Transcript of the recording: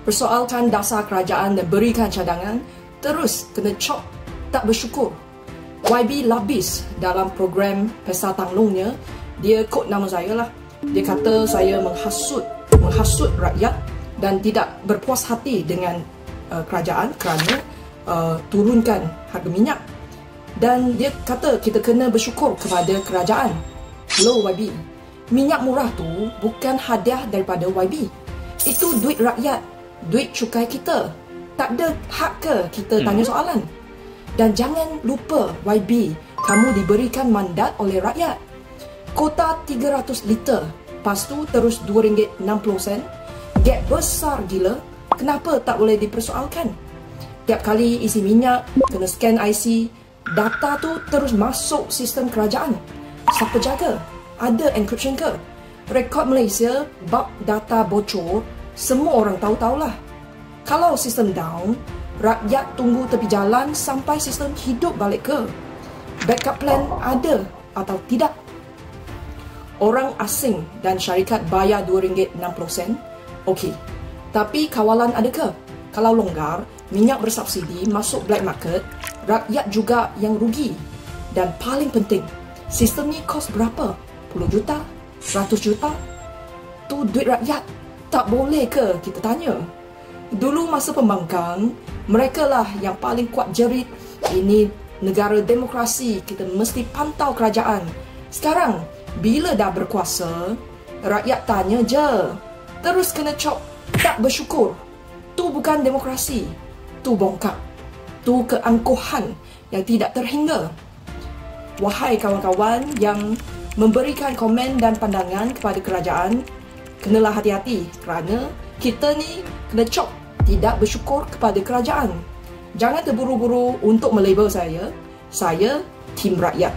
persoalkan dasar kerajaan dan berikan cadangan, terus kena cop tak bersyukur. YB labis dalam program Pesta Tanglungnya, dia quote nama saya lah. Dia kata saya menghasut rakyat dan tidak berpuas hati dengan kerajaan kerana turunkan harga minyak. Dan dia kata kita kena bersyukur kepada kerajaan. Hello YB, minyak murah tu bukan hadiah daripada YB. Itu duit rakyat, duit cukai kita. Tak ada hak ke kita tanya soalan? Dan jangan lupa YB, kamu diberikan mandat oleh rakyat. Kota 300 liter, lepas tu terus RM2.60. Gap besar gila, kenapa tak boleh dipersoalkan? Tiap kali isi minyak, kena scan IC, data tu terus masuk sistem kerajaan. Siapa jaga? Ada encryption ke? Rekod Malaysia, bab data bocor, semua orang tahu-tahulah. Kalau sistem down, rakyat tunggu tepi jalan sampai sistem hidup balik ke? Backup plan ada atau tidak? Orang asing dan syarikat bayar RM2.60, okey. Tapi kawalan ada ke? Kalau longgar, minyak bersubsidi masuk black market, rakyat juga yang rugi. Dan paling penting, sistem ni kos berapa? 10 juta? 100 juta? Tu duit rakyat. Tak boleh ke kita tanya? Dulu masa pembangkang, mereka lah yang paling kuat jerit, ini negara demokrasi, kita mesti pantau kerajaan. Sekarang, bila dah berkuasa, rakyat tanya je, terus kena cop, tak bersyukur. Tu bukan demokrasi, tu bongkak, tu keangkuhan yang tidak terhingga. Wahai kawan-kawan yang memberikan komen dan pandangan kepada kerajaan, kenalah hati-hati kerana kita ni kena cop tidak bersyukur kepada kerajaan. Jangan terburu-buru untuk melabel saya tim rakyat.